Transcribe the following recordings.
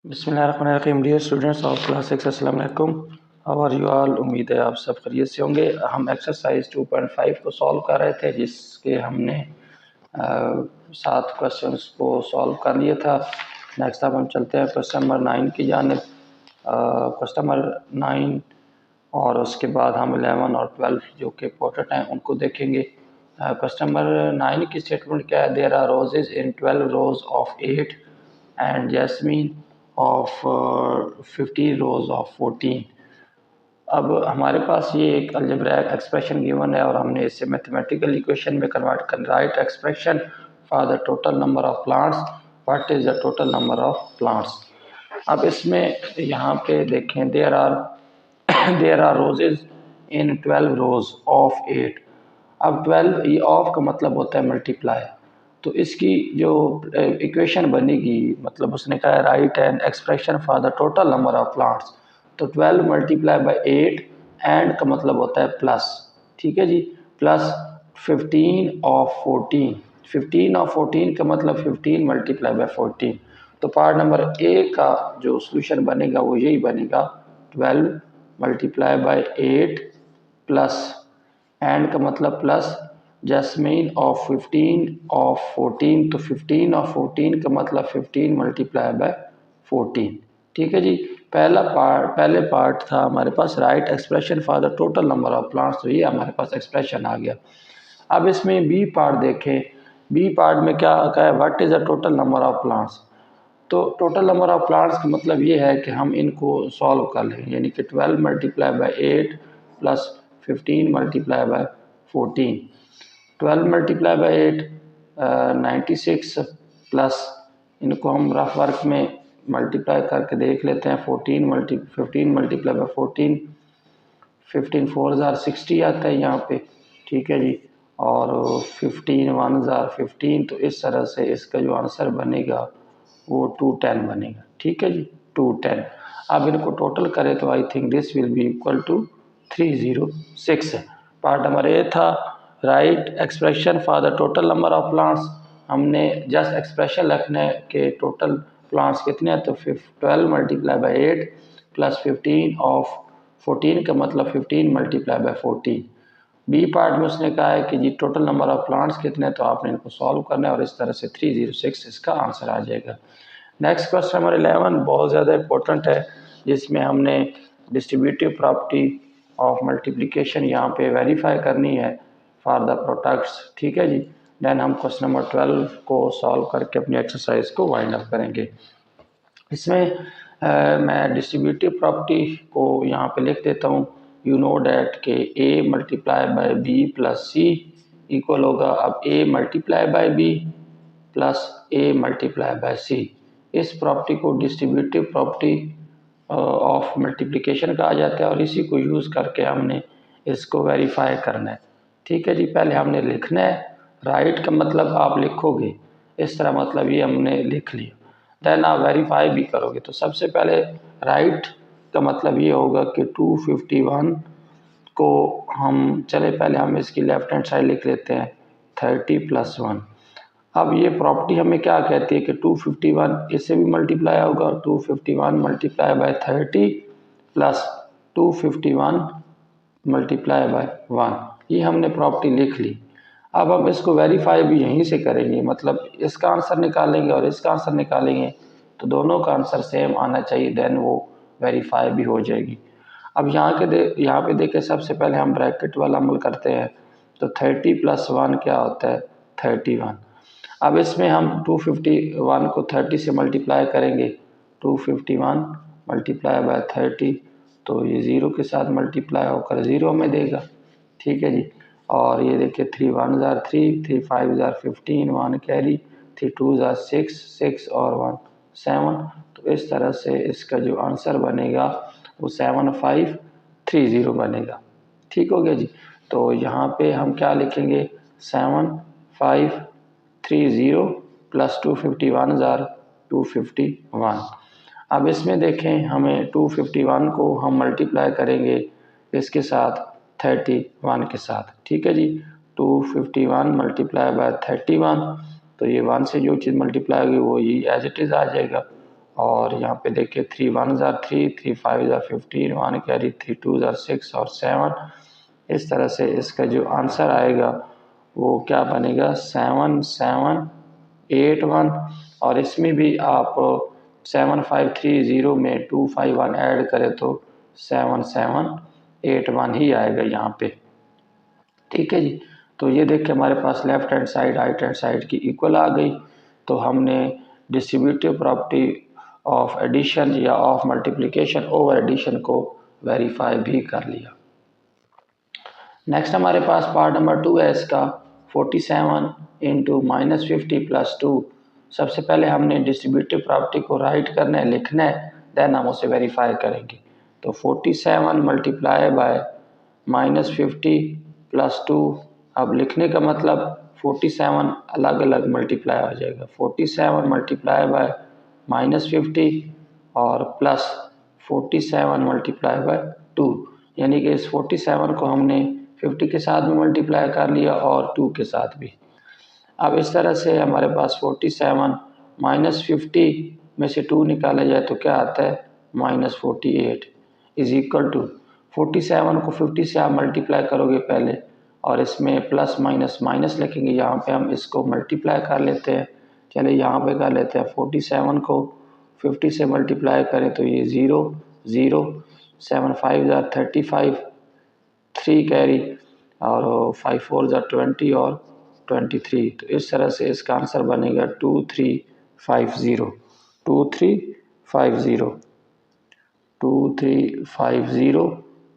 बिस्मिल्लाहिर्रहमानिर्रहीम। Dear students of class 6, अस्सलाम वालेकुम। How are you all. उम्मीद है आप सब खैरियत से होंगे। हम एक्सरसाइज 2.5 को सॉल्व कर रहे थे, जिसके हमने 7 क्वेश्चंस को सॉल्व कर लिया था। नेक्स्ट अब हम चलते हैं क्वेश्चन नंबर 9 की जानिब। क्वेश्चन नंबर 9 और उसके बाद हम 11 और 12 जो कि इंपॉर्टेंट हैं उनको देखेंगे। क्वेश्चन नंबर 9 की स्टेटमेंट क्या है? There are roses in 12 rose of 8 and jasmine of 15 rows of 14। अब हमारे पास ये एक अलजेब्रिक एक्सप्रेशन गिवन है और हमने इसे मैथमेटिकल इक्वेशन में कन्वर्ट कर write expression for the total number of plants. What is the total number of plants? अब इसमें यहाँ पे देखें, there are roses in 12 rose of 8। अब 12 ये ऑफ का मतलब होता है मल्टीप्लाई, तो इसकी जो इक्वेशन बनेगी, मतलब उसने कहा है right an expression for the total number of plants, तो 12 मल्टीप्लाई बाई 8 एंड का मतलब होता है प्लस, ठीक है जी, प्लस 15 ऑफ 14। 15 ऑफ 14 का मतलब 15 मल्टीप्लाई बाई 14। तो पार्ट नंबर ए का जो सोल्यूशन बनेगा वो यही बनेगा, 12 मल्टीप्लाई बाई 8 प्लस एंड का मतलब प्लस जैस्मीन ऑफ 15 ऑफ 14, तो 15 ऑफ 14 का मतलब 15 मल्टीप्लाई बाय 14। ठीक है जी। पहले पार्ट था हमारे पास right expression for the total number of plants, तो ये हमारे पास एक्सप्रेशन आ गया। अब इसमें बी पार्ट देखें। बी पार्ट में क्या कहा है? What is the total number of plants. तो टोटल नंबर ऑफ प्लांट्स का मतलब ये है कि हम इनको सॉल्व कर लें, यानी कि 12 multiply by 8 plus 15 multiply by 14। 12 multiply by 8 96 plus इनको हम रफ वर्क में मल्टीप्लाई करके देख लेते हैं। 15 मल्टीप्लाई बाई 14, 15 4 ज़ार 60 आता है यहाँ पे, ठीक है जी, और 15 1 ज़ार 15, तो इस तरह से इसका जो आंसर बनेगा वो 210 बनेगा, ठीक है जी, 210। अब इनको टोटल करें तो I think this will be equal to 306 है। पार्ट नंबर ए था write expression for the total number of plants. हमने जस्ट एक्सप्रेशन रखना है कि टोटल प्लांट्स कितने हैं, तो 12 मल्टीप्लाई बाई 8 प्लस 15 ऑफ 14 का मतलब 15 मल्टीप्लाई बाई 14। बी पार्ट में उसने कहा है कि जी टोटल नंबर ऑफ प्लांट्स कितने हैं, तो आपने इनको सॉल्व करना है और इस तरह से 306 इसका आंसर आ जाएगा। नेक्स्ट क्वेश्चन नंबर 11 बहुत ज़्यादा इंपॉर्टेंट है, जिसमें हमने डिस्ट्रीब्यूटिव प्रॉपर्टी ऑफ मल्टीप्लिकेशन यहाँ पे वेरीफाई करनी है फॉर द प्रोडक्ट्स, ठीक है जी। देन हम क्वेश्चन नंबर 12 को सॉल्व करके अपनी एक्सरसाइज को वाइंड अप करेंगे। इसमें मैं डिस्ट्रीब्यूटिव प्रॉपर्टी को यहाँ पे लिख देता हूँ। यू नो डैट के A multiply by B plus C equal होगा, अब A multiply by B plus A multiply by C. इस प्रॉपर्टी को डिस्ट्रीब्यूटिव प्रॉपर्टी ऑफ मल्टीप्लिकेशन कहा जाता है और इसी को यूज़ करके हमने इसको वेरीफाई करना है, ठीक है जी। पहले हमने लिखना है, राइट का मतलब आप लिखोगे इस तरह, मतलब ये हमने लिख लिया, देन आप वेरीफाई भी करोगे। तो सबसे पहले राइट का मतलब ये होगा कि 251 को हम पहले हम इसकी लेफ्ट हैंड साइड लिख लेते हैं 30 प्लस 1। अब ये प्रॉपर्टी हमें क्या कहती है कि 251 इससे भी मल्टीप्लाई होगा, 251 multiply by 30 plus 251 multiply by 1, ये हमने प्रॉपर्टी लिख ली। अब हम इसको वेरीफाई भी यहीं से करेंगे, मतलब इसका आंसर निकालेंगे और इसका आंसर निकालेंगे, तो दोनों का आंसर सेम आना चाहिए, देन वो वेरीफाई भी हो जाएगी। अब यहाँ पे देखें, सबसे पहले हम ब्रैकेट वाला अमल करते हैं, तो 30 प्लस 1 क्या होता है? 31। अब इसमें हम 251 को 30 से मल्टीप्लाई करेंगे, 251 मल्टीप्लाई बाय 30, तो ये 0 के साथ मल्टीप्लाई होकर 0 में देगा, ठीक है जी। और ये देखिए 3 1 ज़ार 3, 3 5 ज़ार 15, 1 कैरी, 3 2 ज़ार 6, 6 और 1 7। तो इस तरह से इसका जो आंसर बनेगा वो 7530 बनेगा, ठीक हो गया जी। तो यहाँ पे हम क्या लिखेंगे? 7530 प्लस 251 ज़ार 251। अब इसमें देखें, हमें 251 को हम मल्टीप्लाई करेंगे इसके साथ 31 के साथ, ठीक है जी। 251 मल्टीप्लाई बाय 31, तो ये 1 से जो चीज़ मल्टीप्लाई होगी वो ये एज इट इज़ आ जाएगा, और यहाँ पे देखिए 3 1 ज़ार 3, 3 5 ज़ार 15, 1 कैरी 3 2 ज़ार 6 और 7। इस तरह से इसका जो आंसर आएगा वो क्या बनेगा 7 7 8 1। और इसमें भी आप 7 5 3 0 में 2 5 1 ऐड करें तो 7 7 8 1 ही आएगा यहाँ पे। ठीक है जी। तो ये देख के हमारे पास left hand side right hand side की इक्वल आ गई। तो हमने डिस्ट्रीब्यूटिव प्रॉपर्टी ऑफ एडिशन या ऑफ मल्टीप्लिकेशन ओवर एडिशन को वेरीफाई भी कर लिया। नेक्स्ट हमारे पास पार्ट नंबर 2 है इसका 47 इंटू -50 + 2। सबसे पहले हमने डिस्ट्रीब्यूटिव प्रॉपर्टी को राइट करना है, लिखना है, देन हम उसे वेरीफाई करेंगे। तो 47 मल्टीप्लाई बाय -50 + 2। अब लिखने का मतलब 47 अलग अलग मल्टीप्लाई हो जाएगा। 47 मल्टीप्लाई बाय -50 और प्लस 47 मल्टीप्लाई बाय 2, यानी कि इस 47 को हमने 50 के साथ में मल्टीप्लाई कर लिया और 2 के साथ भी। अब इस तरह से हमारे पास 47 -50 में से 2 निकाला जाए तो क्या आता है -48 इज इक्वल टू 47 को 50 से आप मल्टीप्लाई करोगे पहले और इसमें प्लस माइनस माइनस लिखेंगे। यहाँ पे हम इसको मल्टीप्लाई कर लेते हैं। चलिए यहाँ पे कर लेते हैं 47 को 50 से मल्टीप्लाई करें तो ये 0 0 7 5 ज़ार 35 3 कैरी और 5 4 ज़ार 20 और 23। तो इस तरह से इसका आंसर बनेगा 2350 2350 2350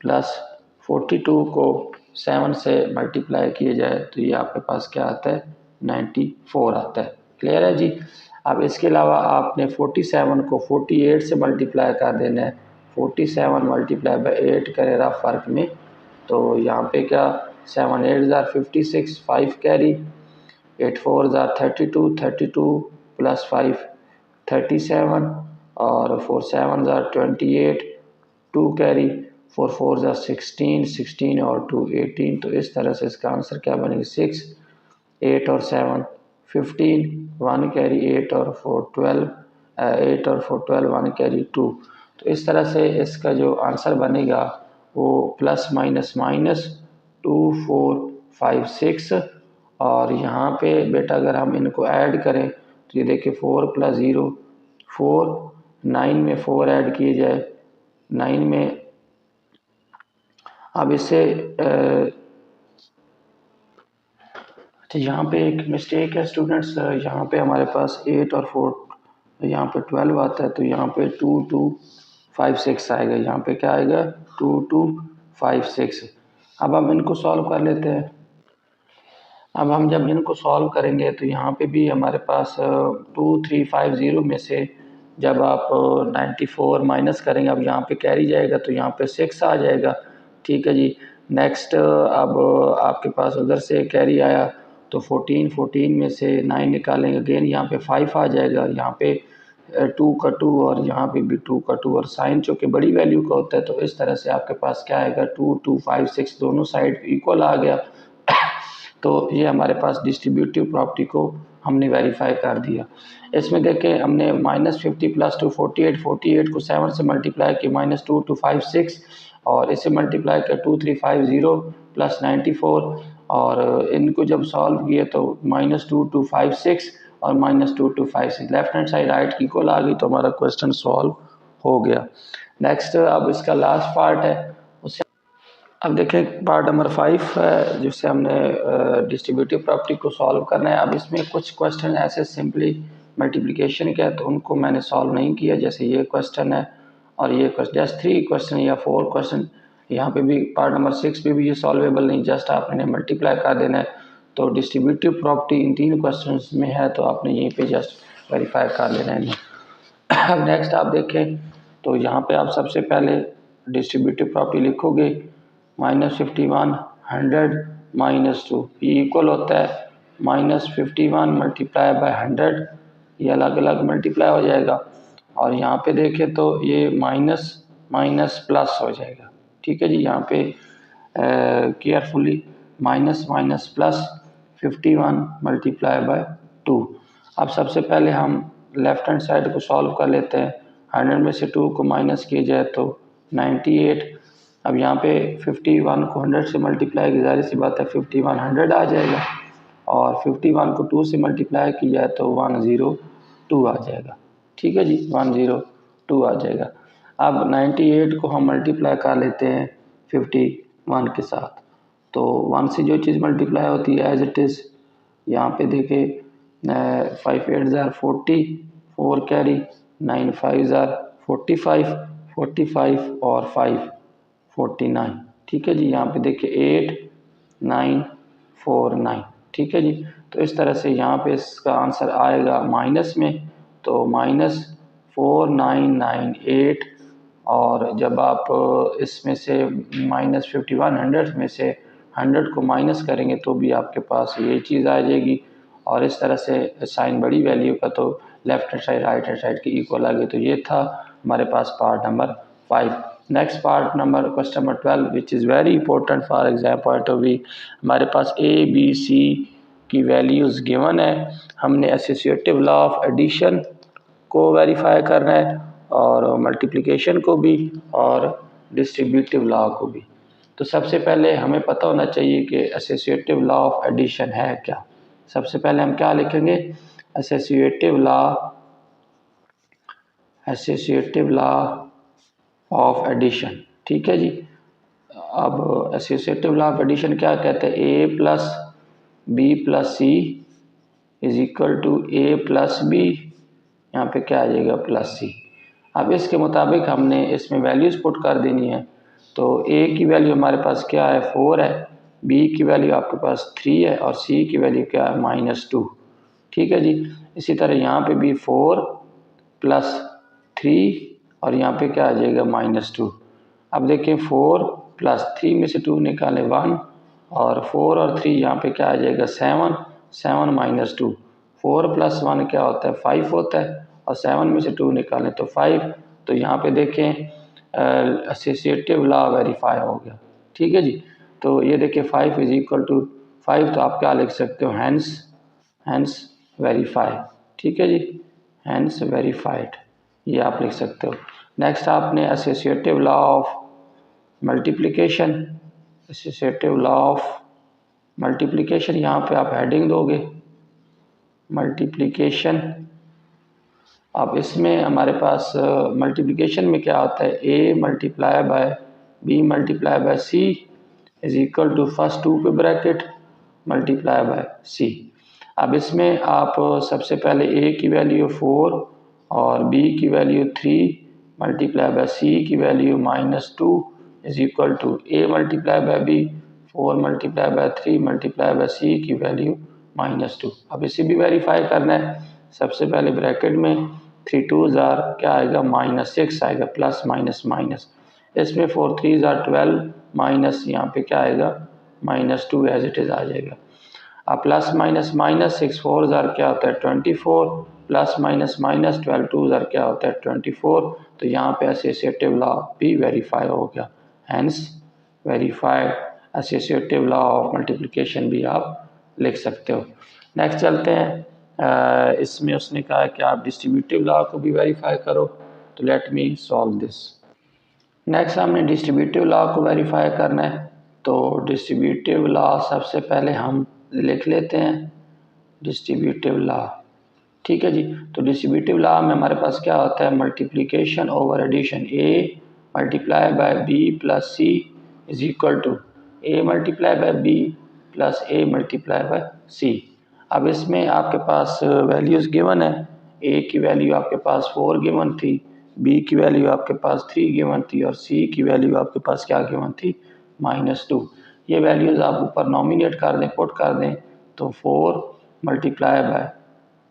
प्लस 42 को 7 से मल्टीप्लाई किया जाए तो ये आपके पास क्या आता है 94 आता है। क्लियर है जी। अब इसके अलावा आपने 47 को 48 से मल्टीप्लाई कर देना है। 47 मल्टीप्लाई बाय 8 करें रफ वर्क में तो यहाँ पे क्या 7 8 ज़ार 56 5 कैरी 8 4 ज़ार 32 32 प्लस 5 37 और 4 7 ज़ार 28 2 कैरी 4 4 ज़ार 16 16 और 2 18। तो इस तरह से इसका आंसर क्या बनेगा 6 8 और 7 15 1 कैरी 8 और 4 12 8 और 4 12 1 कैरी 2। तो इस तरह से इसका जो आंसर बनेगा वो प्लस माइनस माइनस 2 4 5 6। और यहाँ पे बेटा अगर हम इनको ऐड करें तो ये देखिए 4 + 0 4 9 में 4 ऐड किए जाए 9 में। अब इससे अच्छा यहाँ पे एक मिस्टेक है स्टूडेंट्स। यहाँ पे हमारे पास 8 और 4 यहाँ पे 12 आता है तो यहाँ पे 2 2 5 6 आएगा। यहाँ पे क्या आएगा 2 2 5 6। अब हम इनको सॉल्व कर लेते हैं। अब हम जब इनको सॉल्व करेंगे तो यहाँ पे भी हमारे पास 2350 में से जब आप 94 माइनस करेंगे, अब यहाँ पे कैरी जाएगा तो यहाँ पे 6 आ जाएगा। ठीक है जी। नेक्स्ट अब आपके पास उधर से कैरी आया तो 14 में से 9 निकालेंगे, अगेन यहाँ पे 5 आ जाएगा। यहाँ पे 2 का 2 और यहाँ पे भी 2 का 2 और साइन चूँकि बड़ी वैल्यू का होता है तो इस तरह से आपके पास क्या आएगा 2 2 5 6 दोनों साइड इक्वल आ गया। तो ये हमारे पास डिस्ट्रीब्यूटिव प्रॉपर्टी को हमने वेरीफाई कर दिया। इसमें देखें हमने -50 + 2 48 48 को 7 से मल्टीप्लाई किया -2 2 5 6 और इसे मल्टीप्लाई किया 2350 + 94 और इनको जब सॉल्व किए तो -2 2 5 6 और -2 2 5 6 left hand side right equal आ गई तो हमारा क्वेश्चन सॉल्व हो गया। नेक्स्ट अब इसका लास्ट पार्ट है उसे अब देखें पार्ट नंबर 5 है जिससे हमने डिस्ट्रीब्यूटिव प्रॉपर्टी को सॉल्व करना है। अब इसमें कुछ क्वेश्चन ऐसे सिंपली मल्टीप्लिकेशन के हैं तो उनको मैंने सॉल्व नहीं किया, जैसे ये क्वेश्चन है और ये क्वेश्चन जस्ट 3 क्वेश्चन या 4 क्वेश्चन। यहाँ पे भी पार्ट नंबर 6 पे भी ये सॉल्वेबल नहीं, जस्ट आपने मल्टीप्लाई कर देना है। तो डिस्ट्रीब्यूटिव प्रॉपर्टी इन 3 क्वेश्चन में है तो आपने यहीं पर जस्ट वेरीफाई कर लेना है। अब नेक्स्ट आप देखें तो यहाँ पर आप सबसे पहले डिस्ट्रीब्यूटिव प्रॉपर्टी लिखोगे -51 100 -2 ये इक्वल होता है -51 मल्टीप्लाई बाय 100, ये अलग अलग मल्टीप्लाई हो जाएगा। और यहाँ पे देखें तो ये माइनस माइनस प्लस हो जाएगा। ठीक है जी। यहाँ पे carefully minus minus plus 51 multiply by 2। अब सबसे पहले हम लेफ्ट हैंड साइड को सॉल्व कर लेते हैं। 100 में से 2 को माइनस किया जाए तो 98। अब यहाँ पे 51 को 100 से मल्टीप्लाई की जाहिर सी बात है 51 100 आ जाएगा, और 51 को 2 से मल्टीप्लाई किया जाए तो 102 आ जाएगा। ठीक है जी, 102 आ जाएगा। अब 98 को हम मल्टीप्लाई कर लेते हैं 51 के साथ, तो 1 से जो चीज़ मल्टीप्लाई होती है एज इट इज़, यहाँ पे देखें 5 8 ज़ार 40, 4 कैरी, 9 5 ज़ार 45, 45 और 5 49। ठीक है जी, यहाँ पे देखिए 8 9 4 9। ठीक है जी, तो इस तरह से यहाँ पे इसका आंसर आएगा माइनस में, तो -4998। और जब आप इसमें से -51 में से 100 को माइनस करेंगे तो भी आपके पास ये चीज़ आ जाएगी। और इस तरह से साइन बड़ी वैल्यू का तो left hand side right hand side की इक्वल आ गई। तो ये था हमारे पास part number 5। Next part number question number 12 which is very important for exam point of view. हमारे पास ए बी सी की वैल्यूज़ गिवन है, हमने एसोसिएटिव लॉ ऑफ एडिशन को वेरीफाई करना है और मल्टीप्लिकेशन को भी और डिस्ट्रीब्यूटिव लॉ को भी। तो सबसे पहले हमें पता होना चाहिए कि एसोसिएटिव लॉ ऑफ एडिशन है क्या। सबसे पहले हम क्या लिखेंगे, एसोसिएटिव लॉ ऑफ एडिशन। ठीक है जी, अब एसोसिएटिव लॉ ऑफ एडिशन क्या कहते हैं, A plus B plus C is equal to A plus B, यहाँ पे क्या आ जाएगा प्लस सी। अब इसके मुताबिक हमने इसमें वैल्यूज़ पुट कर देनी है। तो ए की वैल्यू हमारे पास क्या है 4 है, बी की वैल्यू आपके पास 3 है और सी की वैल्यू क्या है -2। ठीक है जी, इसी तरह यहाँ पे भी 4 + 3 और यहाँ पे क्या आ जाएगा -2। अब देखें 4 + 3 में से 2 निकालें 1, और 4 और 3 यहाँ पे क्या आ जाएगा 7, 7 - 2, 4 + 1 क्या होता है 5 होता है, और 7 में से 2 निकालें तो 5। तो यहाँ पे देखें एसोसिएटिव लॉ वेरीफाई हो गया। ठीक है जी, तो ये देखिए 5 = 5, तो आप क्या लिख सकते हो, हैंस वेरीफाई। ठीक है जी, हैंस वेरीफाइड, ये आप लिख सकते हो। नेक्स्ट आपने associative law of multiplication, associative law of multiplication, यहाँ पे आप हेडिंग दोगे मल्टीप्लिकेशन। अब इसमें हमारे पास मल्टीप्लिकेशन में क्या होता है, a × b × c is equal to first 2 पे ब्रैकेट मल्टीप्लाई बाय c। अब इसमें आप सबसे पहले a की वैल्यू 4 और b की वैल्यू 3 मल्टीप्लाई बाय c की value -2 is equal to a × b 4 × 3 multiply by c की वैल्यू -2। अब इसे भी वेरीफाई करना है। सबसे पहले ब्रैकेट में 3 2 ज़ार क्या आएगा -6 आएगा, प्लस माइनस माइनस। इसमें 4 3 ज़ार 12 माइनस यहाँ पे क्या आएगा -2 एज इट इज़ आ जाएगा। अब प्लस माइनस माइनस 6 4 ज़ार क्या होता है 24, प्लस माइनस माइनस 12 2 ज़ार क्या होता है 24। तो यहाँ पे एसोसिएटिव लॉ भी वेरीफाई हो गया, hence verified associative law of multiplication भी आप लिख सकते हो। नेक्स्ट चलते हैं, इसमें उसने कहा कि आप डिस्ट्रीब्यूटिव लॉ को भी वेरीफाई करो, तो let me solve this. Next हमने डिस्ट्रीब्यूटिव लॉ को वेरीफाई करना है, तो डिस्ट्रीब्यूटिव लॉ सबसे पहले हम लिख लेते हैं डिस्ट्रीब्यूटिव लॉ। ठीक है जी, तो डिस्ट्रीब्यूटिव लॉ में हमारे पास क्या होता है, multiplication over addition, a × b + c is equal to a × b + a × c। अब इसमें आपके पास वैल्यूज़ गिवन है, a की वैल्यू आपके पास 4 गिवन थी, b की वैल्यू आपके पास 3 गिवन थी और c की वैल्यू आपके पास क्या गिवन थी -2। ये वैल्यूज़ आप ऊपर नॉमिनेट कर दें, पुट कर दें, तो 4 ×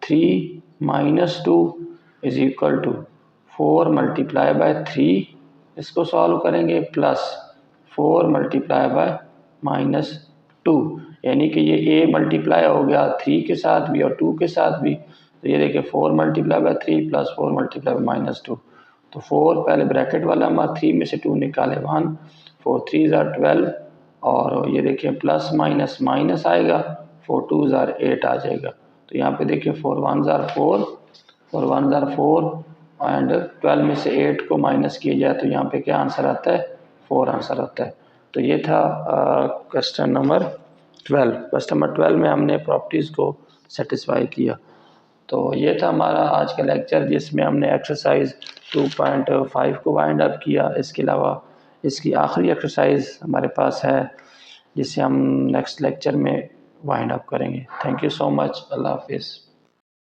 3 - 2 इज इक्वल टू 4 × 3, इसको सॉल्व करेंगे, प्लस 4 × -2, यानी कि ये a मल्टीप्लाई हो गया 3 के साथ भी और 2 के साथ भी। तो ये देखिए 4 × 3 + 4 × -2, तो 4 पहले ब्रैकेट वाला हमारा 3 में से 2 निकाले 1, 4 3 ज़ार 12, और ये देखिए प्लस माइनस माइनस आएगा, 4 2 ज़ार 8 आ जाएगा। तो यहाँ पे देखिए 4 1 ज़ार 4 और 1 ज़ार 4 एंड 12 में से 8 को माइनस किया जाए तो यहाँ पे क्या आंसर आता है, 4 आंसर आता है। तो ये था क्वेश्चन नंबर 12। क्वेश्चन नंबर 12 में हमने प्रॉपर्टीज़ को सेटिस्फाई किया। तो ये था हमारा आज का लेक्चर, जिसमें हमने एक्सरसाइज 2.5 को वाइंड अप किया। इसके अलावा इसकी आखिरी एक्सरसाइज हमारे पास है, जिसे हम नेक्स्ट लेक्चर में वाइंड अप करेंगे। Thank you so much. अल्लाह हाफिज़।